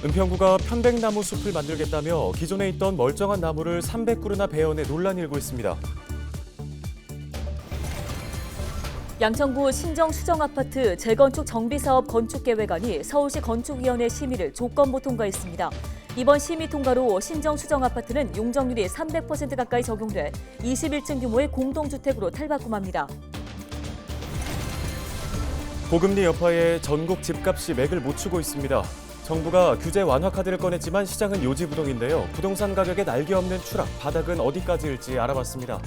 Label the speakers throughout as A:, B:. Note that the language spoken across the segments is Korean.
A: 은평구가 편백나무 숲을 만들겠다며 기존에 있던 멀쩡한 나무를 300그루나 베어내 논란이 일고 있습니다.
B: 양천구 신정수정아파트 재건축 정비사업 건축계획안이 서울시 건축위원회 심의를 조건부 통과했습니다. 이번 심의 통과로 신정수정아파트는 용적률이 300% 가까이 적용돼 21층 규모의 공동주택으로 탈바꿈합니다.
A: 고금리 여파에 전국 집값이 맥을 못 추고 있습니다. 정부가 규제 완화 카드를 꺼냈지만 시장은 요지부동인데요. 부동산 가격의 날개 없는 추락, 바닥은 어디까지일지 알아봤습니다.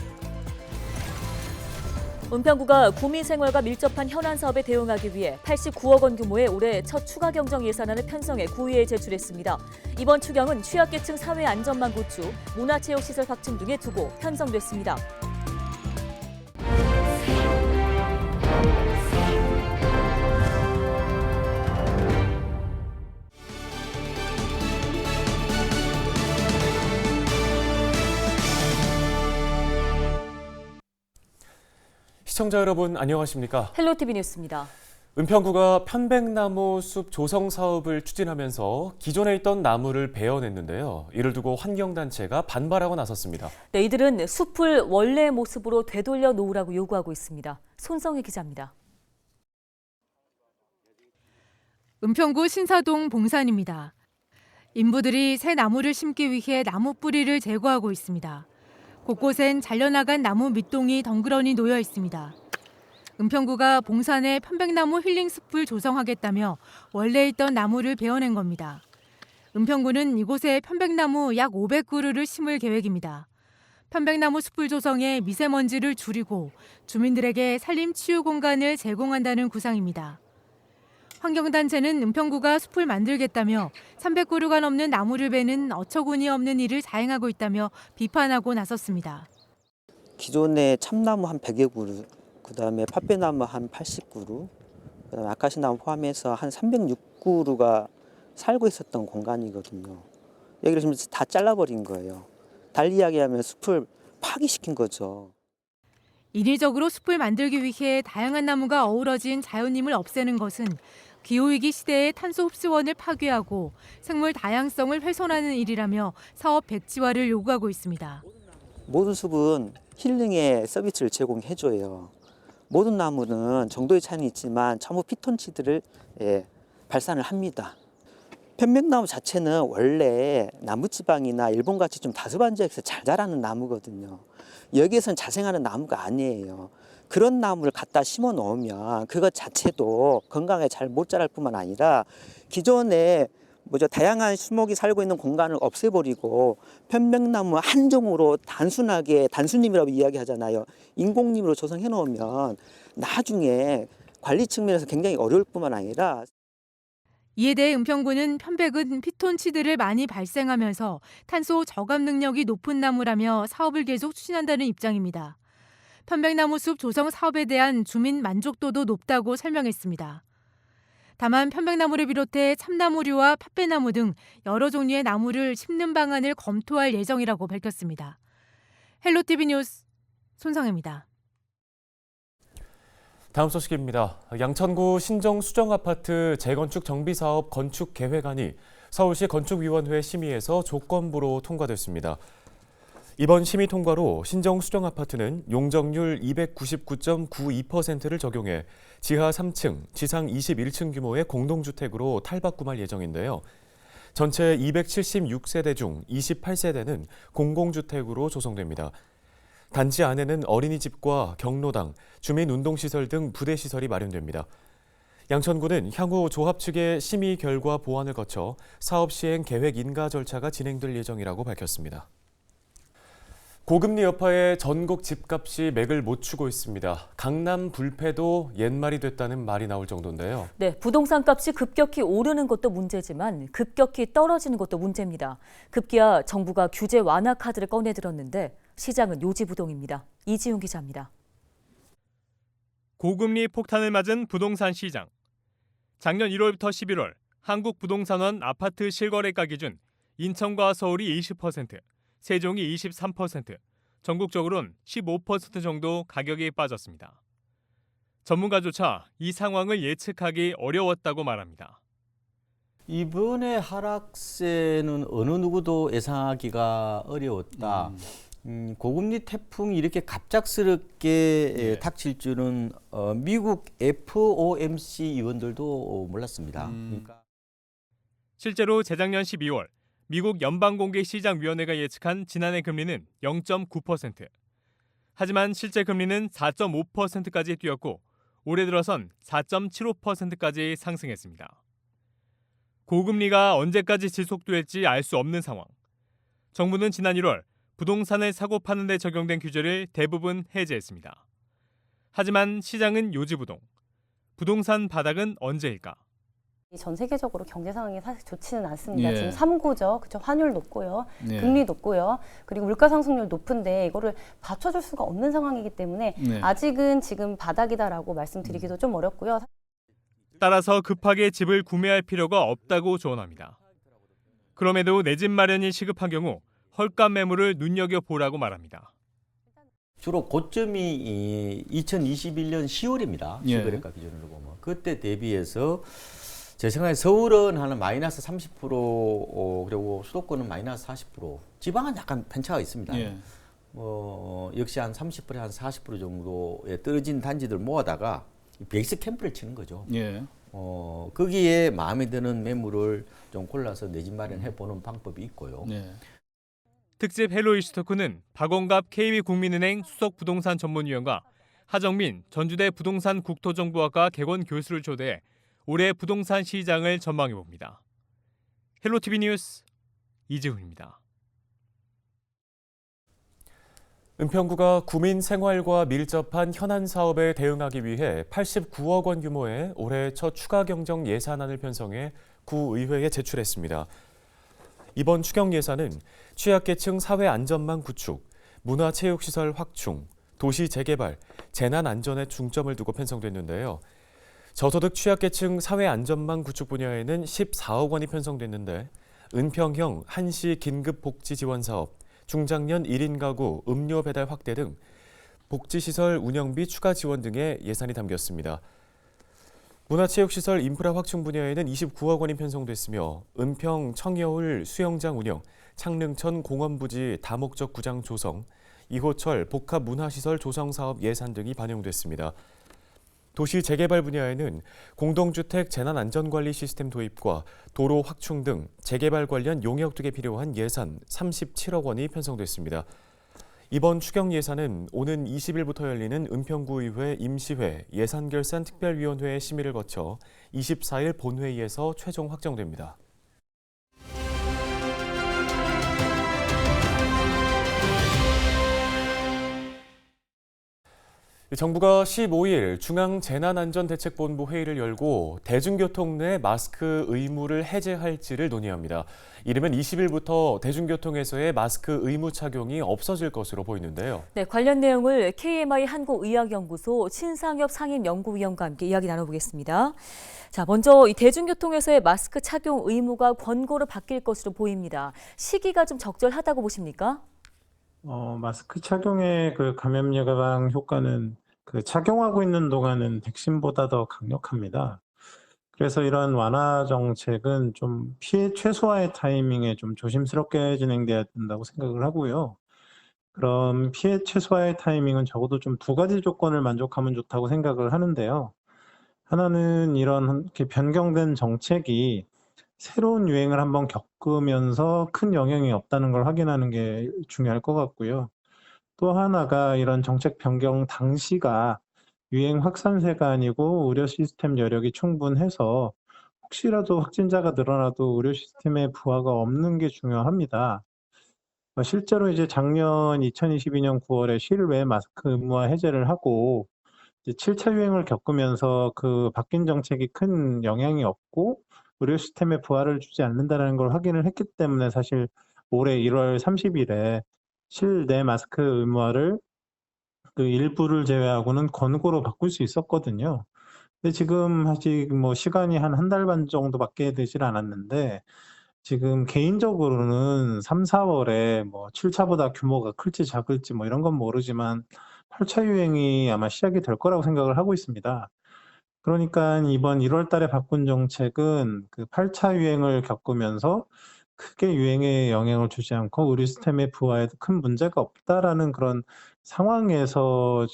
B: 은평구가 구민생활과 밀접한 현안 사업에 대응하기 위해 89억 원 규모의 올해 첫 추가 경정 예산안을 편성해 구의회에 제출했습니다. 이번 추경은 취약계층 사회 안전망 구축, 문화체육시설 확충 등에 두고 편성됐습니다.
A: 시청자 여러분 안녕하십니까?
B: 헬로티비 뉴스입니다.
A: 은평구가 편백나무 숲 조성 사업을 추진하면서 기존에 있던 나무를 베어냈는데요. 이를 두고 환경단체가 반발하고 나섰습니다.
B: 네, 이들은 숲을 원래의 모습으로 되돌려 놓으라고 요구하고 있습니다. 손성희 기자입니다.
C: 은평구 신사동 봉산입니다. 인부들이 새 나무를 심기 위해 나무 뿌리를 제거하고 있습니다. 곳곳엔 잘려나간 나무 밑동이 덩그러니 놓여 있습니다. 은평구가 봉산에 편백나무 힐링 숲을 조성하겠다며 원래 있던 나무를 베어낸 겁니다. 은평구는 이곳에 편백나무 약 500그루를 심을 계획입니다. 편백나무 숲을 조성해 미세먼지를 줄이고 주민들에게 산림 치유 공간을 제공한다는 구상입니다. 환경단체는 은평구가 숲을 만들겠다며 300그루가 넘는 나무를 베는 어처구니 없는 일을 자행하고 있다며 비판하고 나섰습니다.
D: 기존에 참나무 한 100여 그루, 그다음에 팥배나무 한 80그루, 그다음에 아카시나무 포함해서 한 306그루가 살고 있었던 공간이거든요. 여기를 지금 다 잘라버린 거예요. 달리 이야기하면 숲을 파기시킨 거죠.
C: 인위적으로 숲을 만들기 위해 다양한 나무가 어우러진 자연림을 없애는 것은 기후위기 시대의 탄소 흡수원을 파괴하고 생물 다양성을 훼손하는 일이라며 사업 백지화를 요구하고 있습니다.
D: 모든 숲은 힐링의 서비스를 제공해줘요. 모든 나무는 정도의 차이는 있지만 전부 피톤치드를 발산을 합니다. 편백나무 자체는 원래 나무지방이나 일본같이 좀 다습한 지역에서 잘 자라는 나무거든요. 여기에서는 자생하는 나무가 아니에요. 그런 나무를 갖다 심어 놓으면 그것 자체도 건강에 잘 못 자랄 뿐만 아니라 기존에 다양한 수목이 살고 있는 공간을 없애버리고 편백나무 한 종으로 단순림이라고 이야기하잖아요. 인공림으로 조성해 놓으면 나중에 관리 측면에서 굉장히 어려울 뿐만 아니라
C: 이에 대해 은평구는 편백은 피톤치드를 많이 발생하면서 탄소 저감 능력이 높은 나무라며 사업을 계속 추진한다는 입장입니다. 편백나무 숲 조성 사업에 대한 주민 만족도도 높다고 설명했습니다. 다만 편백나무를 비롯해 참나무류와 팥배나무 등 여러 종류의 나무를 심는 방안을 검토할 예정이라고 밝혔습니다. 헬로티비 뉴스 손성혜입니다.
A: 다음 소식입니다. 양천구 신정수정아파트 재건축 정비사업 건축계획안이 서울시 건축위원회 심의에서 조건부로 통과됐습니다. 이번 심의 통과로 신정수정아파트는 용적률 299.92%를 적용해 지하 3층, 지상 21층 규모의 공동주택으로 탈바꿈할 예정인데요. 전체 276세대 중 28세대는 공공주택으로 조성됩니다. 단지 안에는 어린이집과 경로당, 주민운동시설 등 부대시설이 마련됩니다. 양천구는 향후 조합 측의 심의 결과 보완을 거쳐 사업 시행 계획 인가 절차가 진행될 예정이라고 밝혔습니다. 고금리 여파에 전국 집값이 맥을 못 추고 있습니다. 강남 불패도 옛말이 됐다는 말이 나올 정도인데요.
B: 네, 부동산 값이 급격히 오르는 것도 문제지만 급격히 떨어지는 것도 문제입니다. 급기야 정부가 규제 완화 카드를 꺼내들었는데 시장은 요지부동입니다. 이지훈 기자입니다.
E: 고금리 폭탄을 맞은 부동산 시장. 작년 1월부터 11월 한국부동산원 아파트 실거래가 기준 인천과 서울이 20%, 세종이 23%, 전국적으로는 15% 정도 가격이 빠졌습니다. 전문가조차 이 상황을 예측하기 어려웠다고 말합니다.
F: 이번에 하락세는 어느 누구도 예상하기가 어려웠다. 고금리 태풍이 이렇게 갑작스럽게 닥칠 줄은 미국 FOMC 위원들도 몰랐습니다. 그러니까
E: 실제로 재작년 12월 미국 연방공개시장위원회가 예측한 지난해 금리는 0.9%. 하지만 실제 금리는 4.5%까지 뛰었고 올해 들어선 4.75%까지 상승했습니다. 고금리가 언제까지 지속될지 알 수 없는 상황. 정부는 지난 1월 부동산을 사고 파는 데 적용된 규제를 대부분 해제했습니다. 하지만 시장은 요지부동. 부동산 바닥은 언제일까?
G: 전 세계적으로 경제 상황이 사실 좋지는 않습니다.
H: 예.
G: 지금 3구죠. 그쵸? 환율 높고요.
H: 네.
G: 금리 높고요. 그리고 물가 상승률 높은데 이거를 받쳐줄 수가 없는 상황이기 때문에
H: 네.
G: 아직은 지금 바닥이다라고 말씀드리기도 좀 어렵고요.
E: 따라서 급하게 집을 구매할 필요가 없다고 조언합니다. 그럼에도 내 집 마련이 시급한 경우 헐값 매물을 눈여겨보라고 말합니다.
F: 주로 고점이 2021년 10월입니다.
H: 예.
F: 실거래가 기준으로 보면. 그때 대비해서 제 생각에 서울은 한 마이너스 30% 그리고 수도권은 마이너스 40%, 지방은 약간 편차가 있습니다.
H: 예.
F: 역시 한 30%, 한 40% 정도에 떨어진 단지들 모아다가 베이스 캠프를 치는 거죠.
H: 예.
F: 거기에 마음에 드는 매물을 좀 골라서 내 집 마련해 보는 방법이 있고요.
H: 네.
E: 특집 헬로 이슈 토크는 박원갑 KB국민은행 수석부동산 전문위원과 하정민 전주대 부동산 국토정보학과 개건 교수를 초대해 올해 부동산 시장을 전망해봅니다. 헬로티비 뉴스 이지훈입니다.
A: 은평구가 구민 생활과 밀접한 현안 사업에 대응하기 위해 89억 원 규모의 올해 첫 추가 경정 예산안을 편성해 구의회에 제출했습니다. 이번 추경 예산은 취약계층 사회 안전망 구축, 문화체육시설 확충, 도시 재개발, 재난 안전에 중점을 두고 편성됐는데요. 저소득 취약계층 사회 안전망 구축 분야에는 14억 원이 편성됐는데 은평형 한시 긴급 복지 지원 사업, 중장년 1인 가구 음료 배달 확대 등 복지시설 운영비 추가 지원 등의 예산이 담겼습니다. 문화체육시설 인프라 확충 분야에는 29억 원이 편성됐으며 은평 청여울 수영장 운영, 창릉천 공원부지 다목적 구장 조성, 이호철 복합 문화시설 조성 사업 예산 등이 반영됐습니다. 도시 재개발 분야에는 공동주택 재난안전관리 시스템 도입과 도로 확충 등 재개발 관련 용역 등에 필요한 예산 37억 원이 편성됐습니다. 이번 추경 예산은 오는 20일부터 열리는 은평구의회 임시회 예산결산특별위원회 심의를 거쳐 24일 본회의에서 최종 확정됩니다. 정부가 15일 중앙재난안전대책본부 회의를 열고 대중교통 내 마스크 의무를 해제할지를 논의합니다. 이르면 20일부터 대중교통에서의 마스크 의무 착용이 없어질 것으로 보이는데요.
B: 네, 관련 내용을 KMI 한국의학연구소 신상엽 상임연구위원과 함께 이야기 나눠보겠습니다. 자, 먼저 이 대중교통에서의 마스크 착용 의무가 권고로 바뀔 것으로 보입니다. 시기가 좀 적절하다고 보십니까?
I: 마스크 착용의 그 감염 예방 효과는 그 착용하고 있는 동안은 백신보다 더 강력합니다. 그래서 이러한 완화 정책은 좀 피해 최소화의 타이밍에 좀 조심스럽게 진행돼야 된다고 생각을 하고요. 그럼 피해 최소화의 타이밍은 적어도 좀 두 가지 조건을 만족하면 좋다고 생각을 하는데요. 하나는 이런 이렇게 변경된 정책이 새로운 유행을 한번 겪으면서 큰 영향이 없다는 걸 확인하는 게 중요할 것 같고요. 또 하나가 이런 정책 변경 당시가 유행 확산세가 아니고 의료 시스템 여력이 충분해서 혹시라도 확진자가 늘어나도 의료 시스템에 부하가 없는 게 중요합니다. 실제로 이제 작년 2022년 9월에 실외 마스크 의무화 해제를 하고 이제 7차 유행을 겪으면서 그 바뀐 정책이 큰 영향이 없고 의료 시스템에 부하를 주지 않는다는 걸 확인을 했기 때문에 사실 올해 1월 30일에 실내 마스크 의무화를 그 일부를 제외하고는 권고로 바꿀 수 있었거든요. 근데 지금 아직 뭐 시간이 한 달 반 정도밖에 되질 않았는데 지금 개인적으로는 3, 4월에 뭐 7차보다 규모가 클지 작을지 뭐 이런 건 모르지만 8차 유행이 아마 시작이 될 거라고 생각을 하고 있습니다. 그러니까 이번 1월 달에 바꾼 정책은 그 8차 유행을 겪으면서 크게 유행에 영향을 주지 않고 의료 시스템의 부하에도 큰 문제가 없다라는 그런 상황에서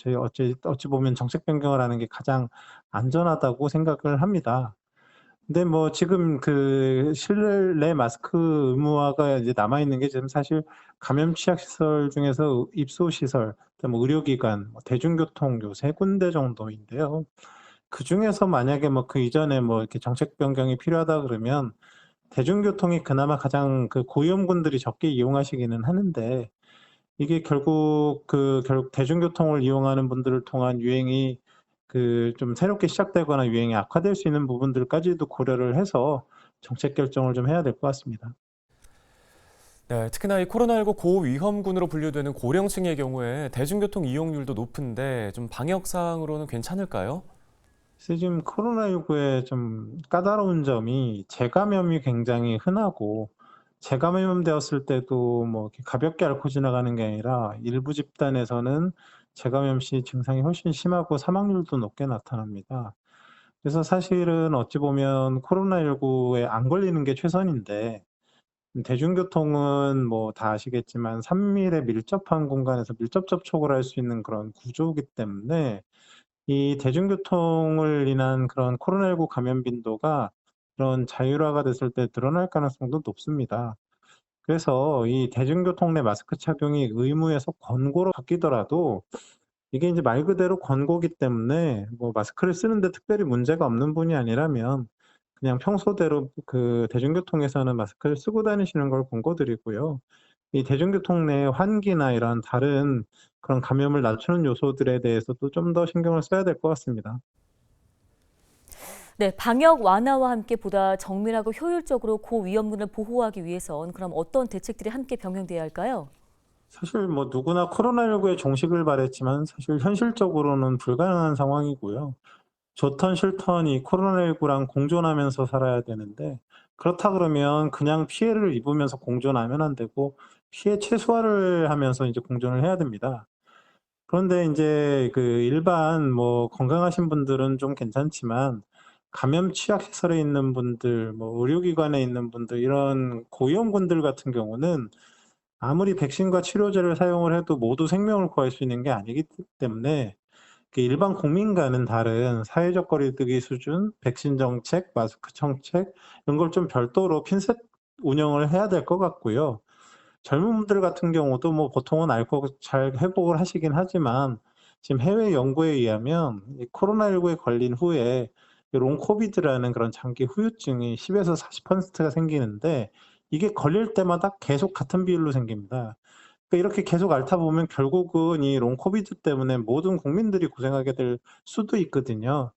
I: 어찌 보면 정책 변경을 하는 게 가장 안전하다고 생각을 합니다. 근데 뭐 지금 그 실내 마스크 의무화가 이제 남아 있는 게 지금 사실 감염 취약 시설 중에서 입소 시설, 뭐 의료기관, 뭐 대중교통 요 세 군데 정도인데요. 그중에서 만약에 뭐 그 이전에 뭐 이렇게 정책 변경이 필요하다 그러면 대중교통이 그나마 가장 그 고위험군들이 적게 이용하시기는 하는데 이게 결국 대중교통을 이용하는 분들을 통한 유행이 그 좀 새롭게 시작되거나 유행이 악화될 수 있는 부분들까지도 고려를 해서 정책 결정을 좀 해야 될 것 같습니다.
A: 네, 특히나 이 코로나19 고위험군으로 분류되는 고령층의 경우에 대중교통 이용률도 높은데 좀 방역 사항으로는 괜찮을까요?
I: 그래서 지금 코로나19의 좀 까다로운 점이 재감염이 굉장히 흔하고 재감염되었을 때도 뭐 이렇게 가볍게 앓고 지나가는 게 아니라 일부 집단에서는 재감염 시 증상이 훨씬 심하고 사망률도 높게 나타납니다. 그래서 사실은 어찌 보면 코로나19에 안 걸리는 게 최선인데 대중교통은 뭐 다 아시겠지만 산밀에 밀접한 공간에서 밀접 접촉을 할 수 있는 그런 구조이기 때문에 이 대중교통을 인한 그런 코로나19 감염 빈도가 그런 자율화가 됐을 때 늘어날 가능성도 높습니다. 그래서 이 대중교통 내 마스크 착용이 의무에서 권고로 바뀌더라도 이게 이제 말 그대로 권고기 때문에 뭐 마스크를 쓰는데 특별히 문제가 없는 분이 아니라면 그냥 평소대로 그 대중교통에서는 마스크를 쓰고 다니시는 걸 권고드리고요. 이 대중교통 내 환기나 이런 다른 그런 감염을 낮추는 요소들에 대해서도 좀 더 신경을 써야 될 것 같습니다.
B: 네, 방역 완화와 함께 보다 정밀하고 효율적으로 고위험군을 보호하기 위해선 그럼 어떤 대책들이 함께 병행돼야 할까요?
I: 사실 뭐 누구나 코로나19에 종식을 바랬지만 사실 현실적으로는 불가능한 상황이고요. 좋던 싫던 이 코로나19랑 공존하면서 살아야 되는데 그렇다 그러면 그냥 피해를 입으면서 공존하면 안 되고 피해 최소화를 하면서 이제 공존을 해야 됩니다. 그런데 이제 그 일반 뭐 건강하신 분들은 좀 괜찮지만 감염 취약 시설에 있는 분들, 뭐 의료기관에 있는 분들 이런 고위험군들 같은 경우는 아무리 백신과 치료제를 사용을 해도 모두 생명을 구할 수 있는 게 아니기 때문에 그 일반 국민과는 다른 사회적 거리두기 수준, 백신 정책, 마스크 정책 이런 걸 좀 별도로 핀셋 운영을 해야 될 것 같고요. 젊은 분들 같은 경우도 뭐 보통은 앓고 잘 회복을 하시긴 하지만 지금 해외 연구에 의하면 이 코로나19에 걸린 후에 롱 코비드라는 그런 장기 후유증이 10에서 40%가 생기는데 이게 걸릴 때마다 계속 같은 비율로 생깁니다. 그러니까 이렇게 계속 앓다 보면 결국은 이 롱 코비드 때문에 모든 국민들이 고생하게 될 수도 있거든요.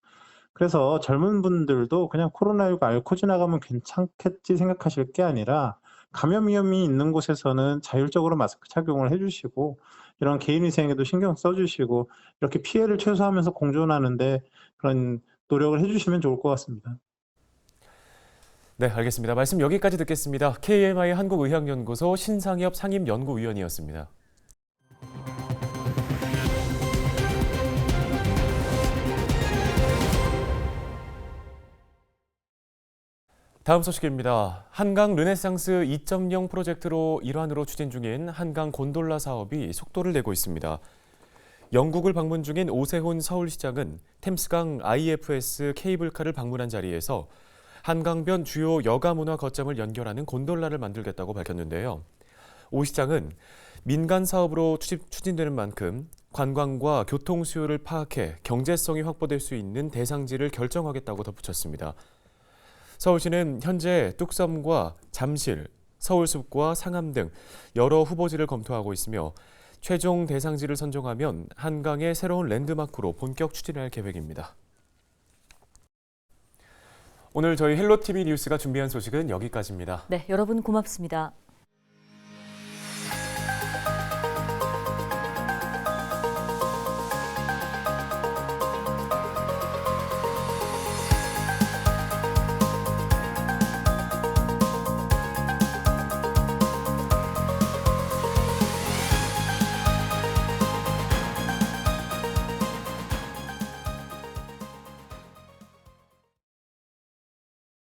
I: 그래서 젊은 분들도 그냥 코로나19 앓고 지나가면 괜찮겠지 생각하실 게 아니라 감염 위험이 있는 곳에서는 자율적으로 마스크 착용을 해주시고 이런 개인위생에도 신경 써주시고 이렇게 피해를 최소화하면서 공존하는데 그런 노력을 해주시면 좋을 것 같습니다.
A: 네, 알겠습니다. 말씀 여기까지 듣겠습니다. KMI 한국의학연구소 신상엽 상임연구위원이었습니다. 다음 소식입니다. 한강 르네상스 2.0 프로젝트로 일환으로 추진 중인 한강 곤돌라 사업이 속도를 내고 있습니다. 영국을 방문 중인 오세훈 서울시장은 템스강 IFS 케이블카를 방문한 자리에서 한강변 주요 여가문화 거점을 연결하는 곤돌라를 만들겠다고 밝혔는데요. 오 시장은 민간 사업으로 추진되는 만큼 관광과 교통 수요를 파악해 경제성이 확보될 수 있는 대상지를 결정하겠다고 덧붙였습니다. 서울시는 현재 뚝섬과 잠실, 서울숲과 상암 등 여러 후보지를 검토하고 있으며 최종 대상지를 선정하면 한강의 새로운 랜드마크로 본격 추진할 계획입니다. 오늘 저희 헬로티비 뉴스가 준비한 소식은 여기까지입니다.
B: 네, 여러분 고맙습니다.